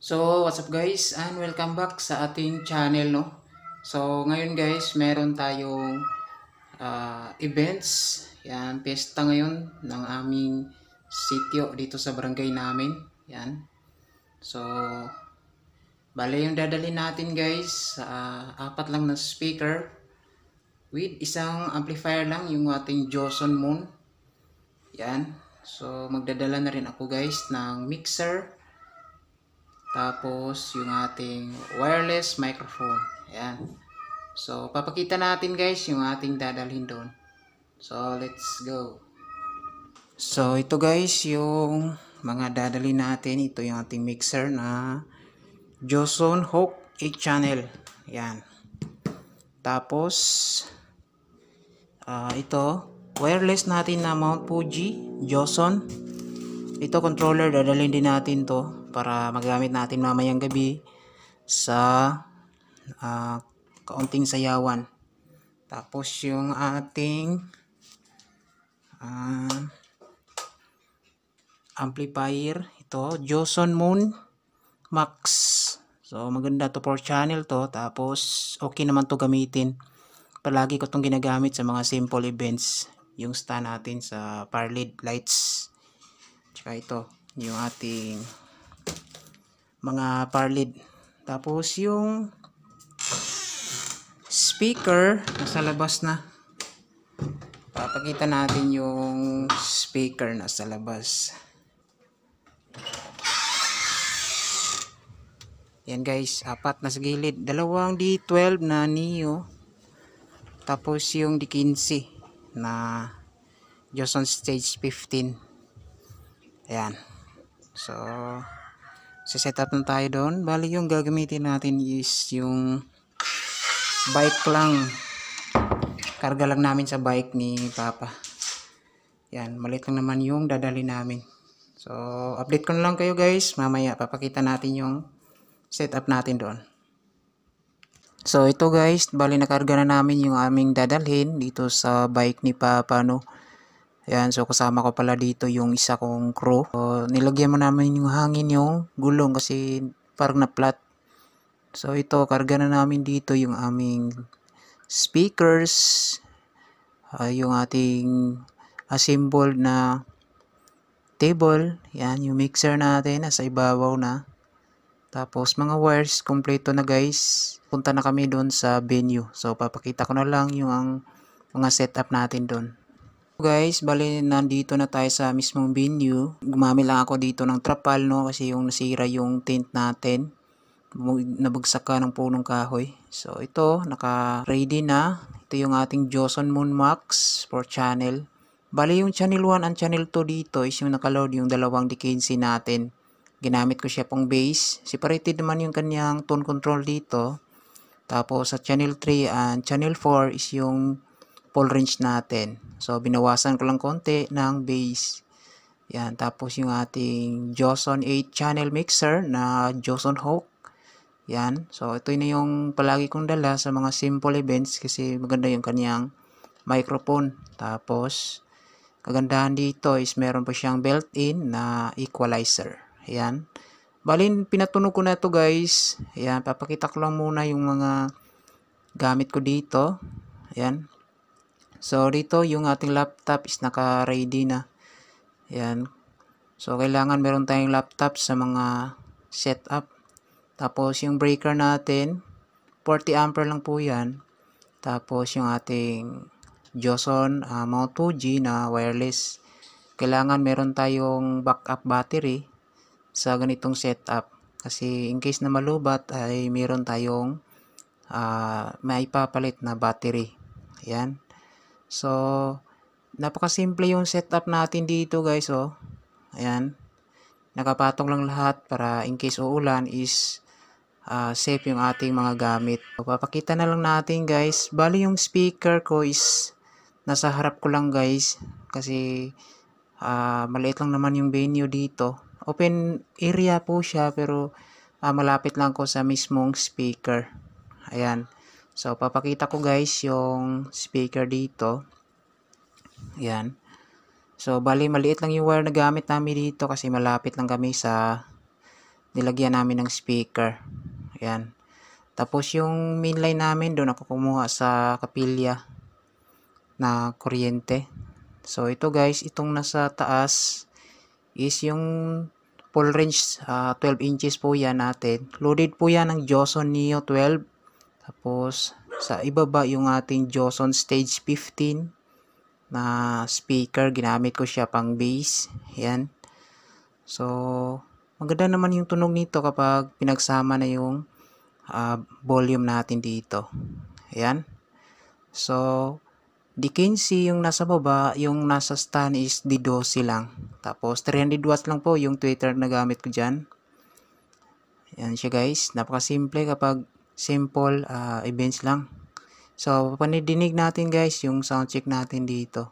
So, what's up guys, and welcome back sa ating channel, no? So, ngayon guys, meron tayong events. Yan, piyesta ngayon ng aming sitio dito sa barangay namin. Yan. So, bale yung dadalhin natin guys, apat lang na speaker with isang amplifier lang, yung ating Joson Moon. Yan. So, magdadala na rin ako guys ng mixer. Tapos yung ating wireless microphone. Ayan. So papakita natin guys yung ating dadalhin doon. So let's go. So ito guys yung mga dadalhin natin. Ito yung ating mixer na Joson Hawk 8 channel. Ayan. Tapos ito wireless natin na Mount Fuji Joson. Ito controller, dadalhin din natin to para magamit natin mamayang gabi sa kaunting sayawan. Tapos yung ating amplifier, ito Joson Moon Max. So maganda to, 4 channel to. Tapos okay naman to gamitin. Palagi ko tong ginagamit sa mga simple events. Yung stand natin sa Parlid lights. Tsaka ito yung ating mga parlid. Tapos yung speaker nasa labas na. Papakita natin yung speaker nasa labas. Yan guys, apat na sa gilid. Dalawang D12 na Neo. Tapos yung D15 na Joson Stage 15. Ayan. So set up na tayo doon. Bali yung gagamitin natin is yung bike lang. Karga lang namin sa bike ni Papa. Yan, maliit lang naman yung dadali namin. So update ko na lang kayo guys. Mamaya papakita natin yung setup natin doon. So ito guys, bali nakarga na namin yung aming dadalhin dito sa bike ni Papa, no. Ayan, so kasama ko pala dito yung isa kong crew. So, nilagyan mo namin yung hangin yung gulong kasi parang na-flat. So ito, karga na namin dito yung aming speakers. Yung ating assembled na table. Yan, yung mixer natin nasa ibabaw na. Tapos mga wires, kompleto na guys. Punta na kami doon sa venue. So papakita ko na lang yung mga setup natin doon. Guys, bali nandito na tayo sa mismong venue. Gumamit lang ako dito ng trapal, no, kasi yung nasira yung tent natin. Nabagsak ka ng punong kahoy. So ito, naka-ready na. Ito yung ating Joson Moon Max for channel. Bali yung channel 1 and channel 2 dito is yung nakaload yung dalawang D15 natin. Ginamit ko siya pong bass. Separated naman yung kanyang tone control dito. Tapos sa channel 3 and channel 4 is yung full range natin. So binawasan ko lang konti ng bass. Yan, tapos yung ating Joson 8 channel mixer na Joson Hawk. Yan. So ito na yung palagi kong dala sa mga simple events kasi maganda yung kanyang microphone. Tapos kagandahan dito is meron pa siyang built-in na equalizer. Yan. Balin pinatunog ko na ito guys. Yan, papakita ko lang muna yung mga gamit ko dito. Yan. So dito yung ating laptop is naka-ready na. Yan. So kailangan meron tayong laptop sa mga setup. Tapos yung breaker natin 40 ampere lang po yan. Tapos yung ating Joson Mount Fuji na wireless. Kailangan meron tayong backup battery sa ganitong setup. Kasi in case na malubat ay meron tayong maipapalit na battery. Yan. So, napakasimple yung setup natin dito guys, oh. Ayan. Nakapatong lang lahat para in case uulan is safe yung ating mga gamit. So, papakita na lang natin guys. Bali yung speaker ko is nasa harap ko lang guys. Kasi maliit lang naman yung venue dito. Open area po siya pero malapit lang ko sa mismong speaker. Ayan. So, papakita ko guys yung speaker dito. Ayan. So, bali maliit lang yung wire na gamit namin dito kasi malapit lang kami sa nilagyan namin ng speaker. Ayan. Tapos yung main line namin doon ako kumuha sa kapilya na kuryente. So, ito guys, itong nasa taas is yung full range 12 inches po yan natin. Loaded po yan ng Joson Neo 12. Tapos, sa ibaba yung ating Joson Stage 15 na speaker. Ginamit ko siya pang bass. Yan. So, maganda naman yung tunog nito kapag pinagsama na yung volume natin dito. Yan. So, di 15 yung nasa baba, yung nasa stand is di 12 lang. Tapos, 300 watts lang po yung tweeter na gamit ko dyan. Yan siya guys. Napakasimple kapag simple events lang. So, panidinig natin guys yung sound check natin dito.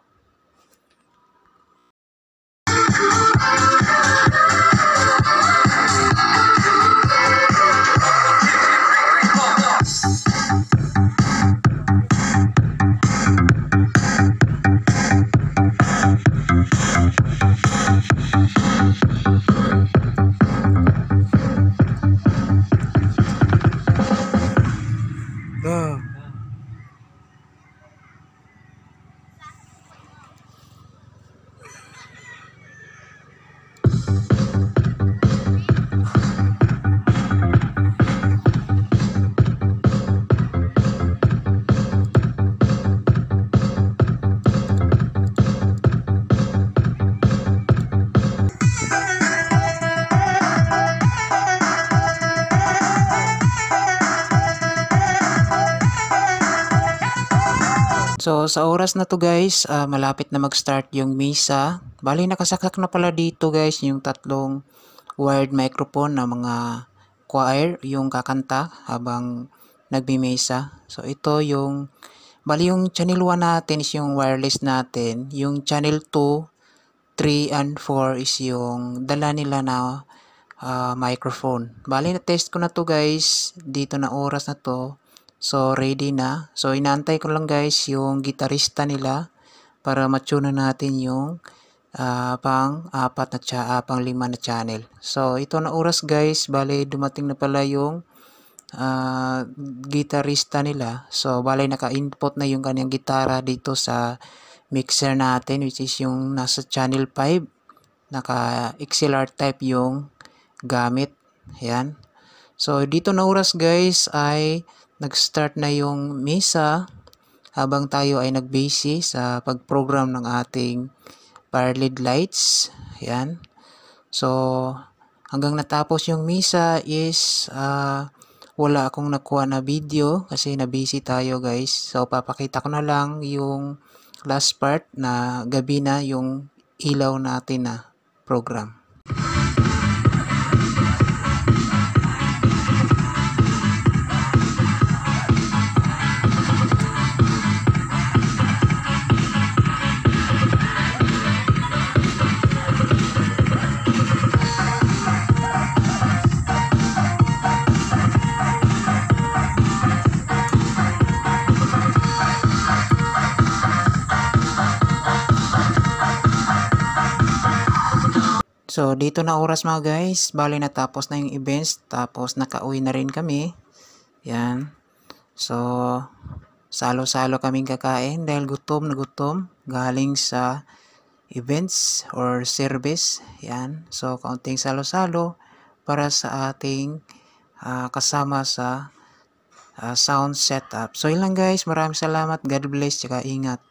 So, sa oras na to guys, malapit na mag-start yung misa. Bali, nakasaksak na pala dito guys yung tatlong wired microphone na mga choir, yung kakanta habang nagmimisa. So, ito yung, bali yung channel 1 natin is yung wireless natin. Yung channel 2, 3, and 4 is yung dala nila na microphone. Bali, na-test ko na to guys, dito na oras na to. So, ready na. So, inaantay ko lang guys yung gitarista nila para matune natin yung pang 5 na channel. So, ito na oras guys. Bale, dumating na pala yung gitarista nila. So, bale, naka-input na yung kanyang gitara dito sa mixer natin which is yung nasa channel 5. Naka XLR type yung gamit. Ayan. So, dito na oras guys ay nag-start na yung misa habang tayo ay nag-busy sa pag-program ng ating fire lead lights. Ayan. So, hanggang natapos yung misa is wala akong nakuha na video kasi na-busy tayo guys. So, papakita ko na lang yung last part na gabi na yung ilaw natin na program. So, dito na oras mga guys. Bali natapos na yung events. Tapos nakauwi na rin kami. Yan. So, salo-salo kaming kakain dahil gutom na gutom. Galing sa events or service. Yan. So, kaunting salo-salo para sa ating kasama sa sound setup. So, yun lang guys. Maraming salamat. God bless. Tsaka ingat.